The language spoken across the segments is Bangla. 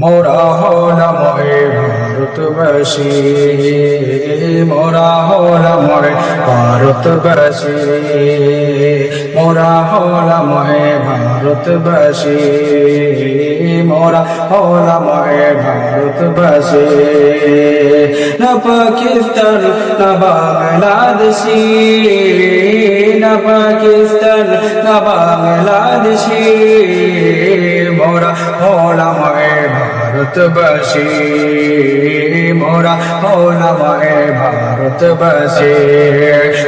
মোরা হলাম এ ভারতবাসী, মোরা হলাম এ ভারতবাসী, মোরা হলাম এ ভারতবাসী, মোরা হলাম এ ভারতবাসী। না পাকিস্তান না বাংলাদেশী, না পাকিস্তান না বাংলাদেশী, মোরা হলাম এ ভারতবাসী, মোরা হলাম এ ভারতবাসী।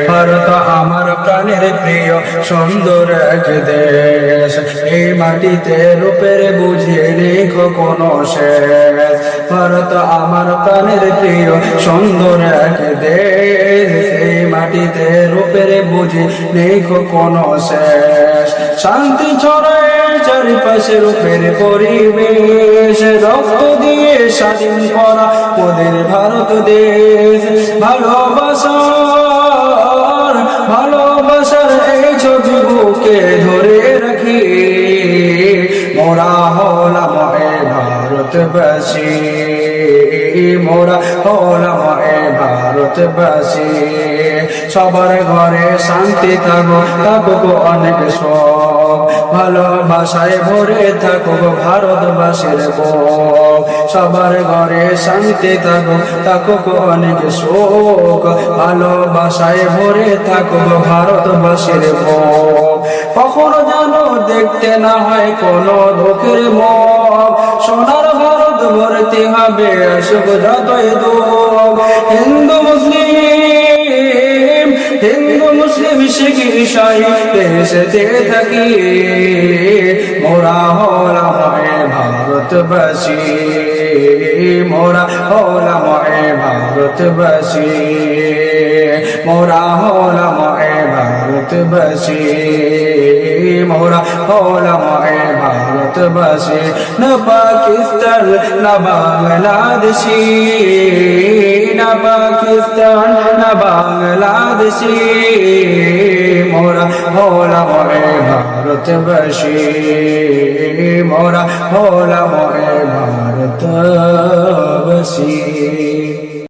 ভারত আমার প্রাণের প্রিয় সুন্দর এক দেশ, এই মাটিতে রূপের বুঝিয়ে লেখো কোনো শেষ। ভারত আমার প্রাণের প্রিয় সুন্দর এক দেশ, এই মাটিতে রূপের বুঝি লেখো কোনো শেষ। শান্তি ছড়ায় চারিপাশে রূপের পরিবেশ, রক্ত দিয়ে স্বাধীন করা মোদের ভারত দেশ। ভালোবাসার ভালোবাসার এই ছবি বুকে ধরে রাখি, মোরা হলাম এ ভারতবাসী, মোরা হলাম এ ভারতবাসী। সবার ঘরে শান্তি থাকুক, থাকুক অনেক সুখ, ভালোবাসায় ভরে থাকুক ভারতবাসীর বুক। সবার ঘরে শান্তি থাকুক, থাকুক অনেক সুখ, ভালোবাসায় ভরে থাকুক ভারতবাসীর বুক। কখনো যেন দেখতে না হয় কোনো দুঃখের মুখ, সোনার ভারত ভর্তি হবে আসুক যতই দুঃখ। হিন্দু মুসলিম, হিন্দু মুসলিম শিখ ঈসাই দেশেতে থাকি, মোরা হলাম এ ভারতবাসী, মোরা হলাম এ ভারতবাসী, মোরা হলাম এ ভারতবাসী, মোরা হলাম এ ভারতবাসী। না পাকিস্তান না বাংলাদেশী, না পাকিস্তান না বাংলাদেশী, মোরা হলাম এ ভারতবাসী, মোরা হলাম এ ভারতবাসী।